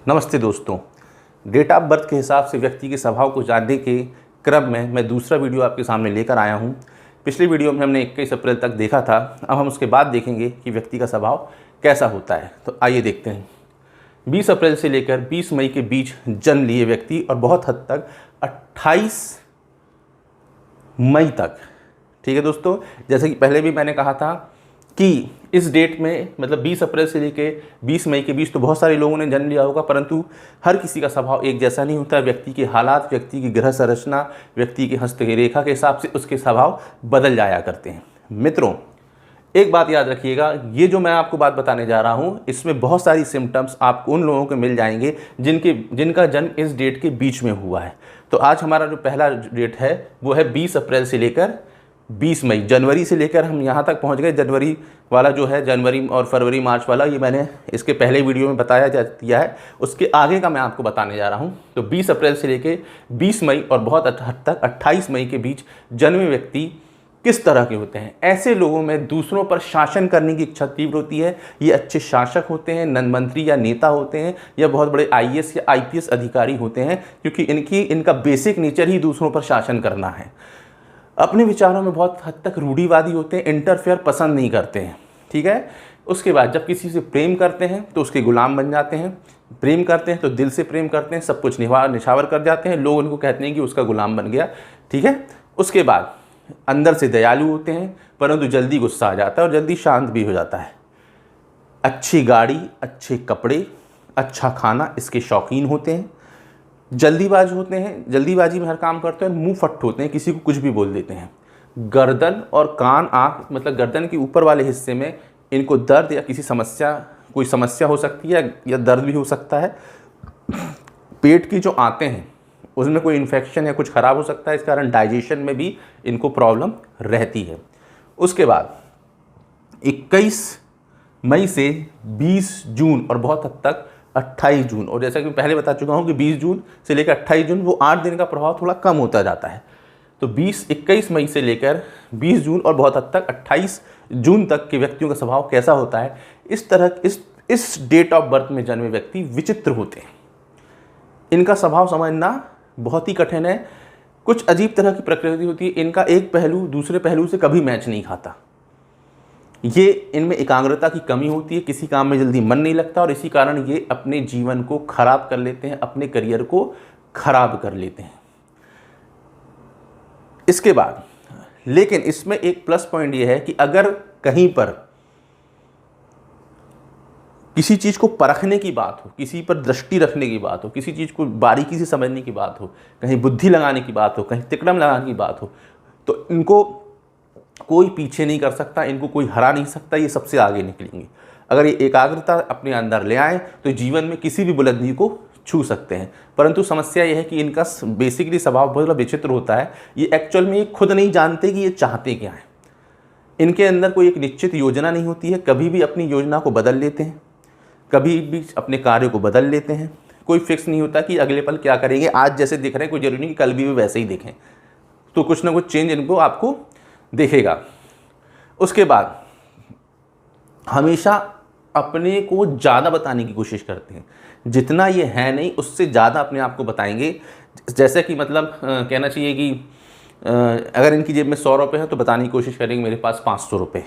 नमस्ते दोस्तों। Date of birth के हिसाब से व्यक्ति के स्वभाव को जानने के क्रम में मैं दूसरा वीडियो आपके सामने लेकर आया हूं। पिछले वीडियो में हमने 21 अप्रैल तक देखा था। अब हम उसके बाद देखेंगे कि व्यक्ति का स्वभाव कैसा होता है। तो आइए देखते हैं। 20 अप्रैल से लेकर 20 मई के बीच जन्म लिए व्यक्ति और बहुत हद तक 28 मई तक, ठीक है दोस्तों। जैसे कि पहले भी मैंने कहा था कि इस डेट में मतलब 20 अप्रैल से लेकर 20 मई के बीच तो बहुत सारे लोगों ने जन्म लिया होगा, परंतु हर किसी का स्वभाव एक जैसा नहीं होता। व्यक्ति के हालात, व्यक्ति की ग्रह संरचना, व्यक्ति की हस्तरेखा के हिसाब से उसके स्वभाव बदल जाया करते हैं। मित्रों, एक बात याद रखिएगा, ये जो मैं आपको बात बताने जा रहा हूँ इसमें बहुत सारी सिम्टम्स आपको उन लोगों के मिल जाएंगे जिनका जन्म इस डेट के बीच में हुआ है। तो आज हमारा जो पहला डेट है वो है 20 अप्रैल से लेकर 20 मई। जनवरी से लेकर हम यहाँ तक पहुँच गए। जनवरी वाला जो है, जनवरी और फरवरी मार्च वाला, ये मैंने इसके पहले वीडियो में बताया दिया है। उसके आगे का मैं आपको बताने जा रहा हूँ। तो 20 अप्रैल से लेकर 20 मई और बहुत हद तक 28 मई के बीच जन्मे व्यक्ति किस तरह के होते हैं। ऐसे लोगों में दूसरों पर शासन करने की इच्छा तीव्र होती है। ये अच्छे शासक होते हैं, मंत्री या नेता होते हैं, या बहुत बड़े IAS या IPS अधिकारी होते हैं, क्योंकि इनका बेसिक नेचर ही दूसरों पर शासन करना है। अपने विचारों में बहुत हद तक रूढ़िवादी होते हैं, इंटरफेयर पसंद नहीं करते हैं, ठीक है। उसके बाद जब किसी से प्रेम करते हैं तो उसके गुलाम बन जाते हैं। प्रेम करते हैं तो दिल से प्रेम करते हैं, सब कुछ निछावर कर जाते हैं। लोग उनको कहते हैं कि उसका गुलाम बन गया, ठीक है। उसके बाद अंदर से दयालु होते हैं, परंतु जल्दी गुस्सा आ जाता है और जल्दी शांत भी हो जाता है। अच्छी गाड़ी, अच्छे कपड़े, अच्छा खाना, इसके शौकीन होते हैं। जल्दीबाज होते हैं, जल्दीबाजी में हर काम करते हैं। मुंह फट होते हैं, किसी को कुछ भी बोल देते हैं। गर्दन और कान, आँख, मतलब गर्दन के ऊपर वाले हिस्से में इनको दर्द या कोई समस्या हो सकती है या दर्द भी हो सकता है। पेट की जो आंतें हैं उसमें कोई इन्फेक्शन या कुछ ख़राब हो सकता है, इस कारण डाइजेशन में भी इनको प्रॉब्लम रहती है। उसके बाद 21 मई से 20 जून और बहुत हद तक 28 जून, और जैसा कि पहले बता चुका हूं कि 20 जून से लेकर 28 जून वो 8 दिन का प्रभाव थोड़ा कम होता जाता है। तो 21 मई से लेकर 20 जून और बहुत हद तक 28 जून तक के व्यक्तियों का स्वभाव कैसा होता है। इस डेट ऑफ बर्थ में जन्मे व्यक्ति विचित्र होते हैं। इनका स्वभाव समझना बहुत ही कठिन है। कुछ अजीब तरह की प्रकृति होती है। इनका एक पहलू दूसरे पहलू से कभी मैच नहीं खाता। ये इनमें एकाग्रता की कमी होती है, किसी काम में जल्दी मन नहीं लगता, और इसी कारण ये अपने जीवन को खराब कर लेते हैं, अपने करियर को खराब कर लेते हैं। इसके बाद लेकिन इसमें एक प्लस पॉइंट ये है कि अगर कहीं पर किसी चीज़ को परखने की बात हो, किसी पर दृष्टि रखने की बात हो, किसी चीज़ को बारीकी से समझने की बात हो, कहीं बुद्धि लगाने की बात हो, कहीं तिकड़म लगाने की बात हो, तो इनको कोई पीछे नहीं कर सकता, इनको कोई हरा नहीं सकता। ये सबसे आगे निकलेंगे। अगर ये एकाग्रता अपने अंदर ले आए तो जीवन में किसी भी बुलंदी को छू सकते हैं। परंतु समस्या ये है कि इनका बेसिकली स्वभाव बहुत विचित्र होता है। ये एक्चुअल में ये खुद नहीं जानते कि ये चाहते क्या है। इनके अंदर कोई एक निश्चित योजना नहीं होती है। कभी भी अपनी योजना को बदल लेते हैं, कभी भी अपने कार्य को बदल लेते हैं। कोई फिक्स नहीं होता कि अगले पल क्या करेंगे। आज जैसे दिख रहे हैं कोई जरूरी नहीं कि कल भी वे वैसे ही दिखें, तो कुछ ना कुछ चेंज इनको आपको देखेगा। उसके बाद हमेशा अपने को ज़्यादा बताने की कोशिश करते हैं। जितना ये है नहीं उससे ज़्यादा अपने आप को बताएंगे। जैसे कि मतलब कहना चाहिए कि अगर इनकी जेब में 100 रुपये हैं तो बताने की कोशिश करेंगे मेरे पास 500 रुपये।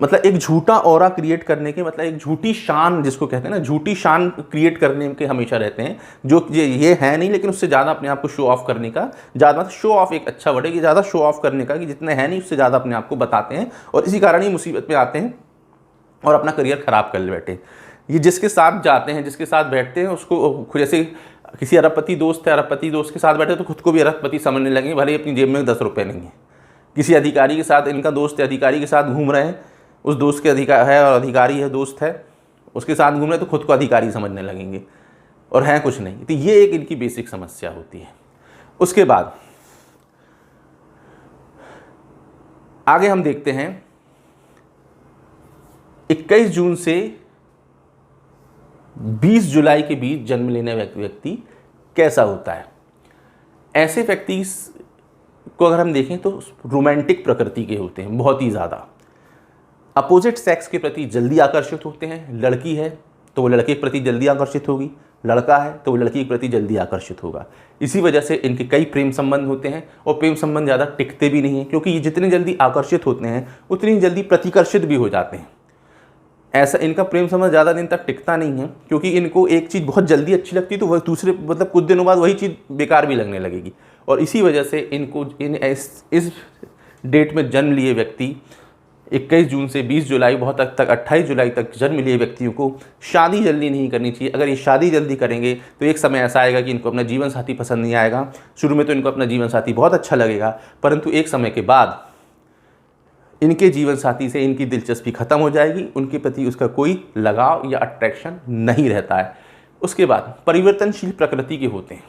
मतलब एक झूठा ऑरा क्रिएट करने के, मतलब एक झूठी शान जिसको कहते हैं ना, झूठी शान क्रिएट करने के हमेशा रहते हैं। जो ये है नहीं लेकिन उससे ज़्यादा अपने आप को शो ऑफ करने का, ज़्यादा शो ऑफ एक अच्छा वर्ड है कि ज़्यादा शो ऑफ करने का, कि जितने है नहीं उससे ज़्यादा अपने आप को बताते हैं, और इसी कारण ही मुसीबत में आते हैं और अपना करियर ख़राब कर ले बैठे। ये जिसके साथ जाते हैं, जिसके साथ बैठते हैं, उसको जैसे किसी अरबपति दोस्त है, अरबपति दोस्त के साथ बैठे तो खुद को भी अरबपति समझने लगे, भले ही अपनी जेब में 10 रुपये नहीं है। किसी अधिकारी के साथ, इनका दोस्त है, अधिकारी के साथ घूम रहे हैं, उस दोस्त के अधिकार है और अधिकारी है, दोस्त है, उसके साथ घूम रहे तो खुद को अधिकारी समझने लगेंगे और हैं कुछ नहीं। तो ये एक इनकी बेसिक समस्या होती है। उसके बाद आगे हम देखते हैं 21 जून से 20 जुलाई के बीच जन्म लेने व्यक्ति कैसा होता है। ऐसे व्यक्ति को अगर हम देखें तो रोमांटिक प्रकृति के होते हैं, बहुत ही ज़्यादा। अपोजिट सेक्स के प्रति जल्दी आकर्षित होते हैं। लड़की है तो वो लड़के के प्रति जल्दी आकर्षित होगी, लड़का है तो वो लड़की के प्रति जल्दी आकर्षित होगा। इसी वजह से इनके कई प्रेम संबंध होते हैं और प्रेम संबंध ज़्यादा टिकते भी नहीं हैं, क्योंकि ये जितने जल्दी आकर्षित होते हैं उतनी जल्दी प्रतिकर्षित भी हो जाते हैं। ऐसा इनका प्रेम संबंध ज़्यादा दिन तक टिकता नहीं है, क्योंकि इनको एक चीज़ बहुत जल्दी अच्छी लगती है तो वह दूसरे मतलब कुछ दिनों बाद वही चीज़ बेकार भी लगने लगेगी। और इसी वजह से इनको इस डेट में जन्म लिए व्यक्ति 21 जून से 20 जुलाई बहुत तक 28 जुलाई तक जन्म लिए व्यक्तियों को शादी जल्दी नहीं करनी चाहिए। अगर ये शादी जल्दी करेंगे तो एक समय ऐसा आएगा कि इनको अपना जीवन साथी पसंद नहीं आएगा। शुरू में तो इनको अपना जीवन साथी बहुत अच्छा लगेगा, परंतु एक समय के बाद इनके जीवन साथी से इनकी दिलचस्पी खत्म हो जाएगी, उनके प्रति उसका कोई लगाव या अट्रैक्शन नहीं रहता है। उसके बाद परिवर्तनशील प्रकृति के होते हैं।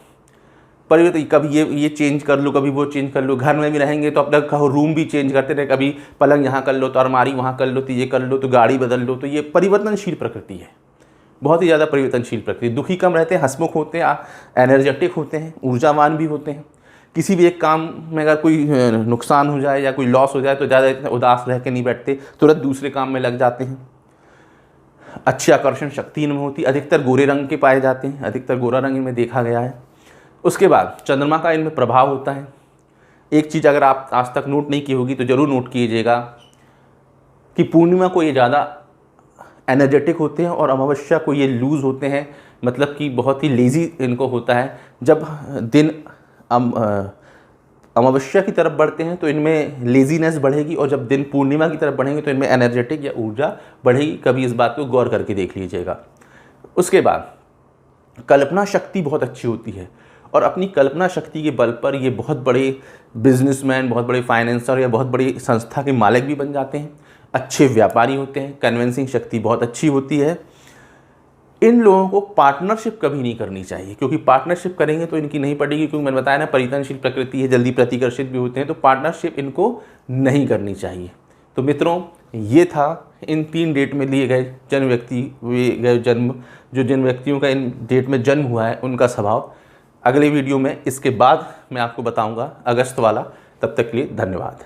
परिवर्तन कभी ये चेंज कर लो, कभी वो चेंज कर लो। घर में भी रहेंगे तो अपना कहो रूम भी चेंज करते रहे, कभी पलंग यहाँ कर लो तो अलमारी वहाँ कर लो, तो ये कर लो तो गाड़ी बदल लो। तो ये परिवर्तनशील प्रकृति है, बहुत ही ज़्यादा परिवर्तनशील प्रकृति। दुखी कम रहते हैं, हंसमुख होते हैं, एनर्जेटिक होते हैं, ऊर्जावान भी होते हैं। किसी भी एक काम में अगर कोई नुकसान हो जाए या कोई लॉस हो जाए तो ज़्यादा इतना उदास रह के नहीं बैठते, तुरंत दूसरे काम में लग जाते हैं। अच्छी आकर्षण शक्ति इनमें होती है। अधिकतर गोरे रंग के पाए जाते हैं, अधिकतर गोरा रंग इनमें देखा गया है। उसके बाद चंद्रमा का इनमें प्रभाव होता है। एक चीज़ अगर आप आज तक नोट नहीं की होगी तो ज़रूर नोट कीजिएगा कि पूर्णिमा को ये ज़्यादा एनर्जेटिक होते हैं और अमावस्या को ये लूज़ होते हैं, मतलब कि बहुत ही लेज़ी इनको होता है। जब दिन अमावस्या की तरफ बढ़ते हैं तो इनमें लेजीनेस बढ़ेगी, और जब दिन पूर्णिमा की तरफ बढ़ेंगे तो इनमें एनर्जेटिक या ऊर्जा बढ़ेगी। कभी इस बात को गौर करके देख लीजिएगा। उसके बाद कल्पना शक्ति बहुत अच्छी होती है, और अपनी कल्पना शक्ति के बल पर ये बहुत बड़े बिजनेसमैन, बहुत बड़े फाइनेंसर या बहुत बड़ी संस्था के मालिक भी बन जाते हैं। अच्छे व्यापारी होते हैं, कन्विंसिंग शक्ति बहुत अच्छी होती है। इन लोगों को पार्टनरशिप कभी नहीं करनी चाहिए, क्योंकि पार्टनरशिप करेंगे तो इनकी नहीं पड़ेगी, क्योंकि मैंने बताया ना परिवर्तनशील प्रकृति है, जल्दी प्रतिकर्षित भी होते हैं, तो पार्टनरशिप इनको नहीं करनी चाहिए। तो मित्रों, ये था इन 3 डेट में लिए गए जिन व्यक्तियों का इन डेट में जन्म हुआ है उनका स्वभाव। अगले वीडियो में इसके बाद मैं आपको बताऊंगा अगस्त वाला। तब तक के लिए धन्यवाद।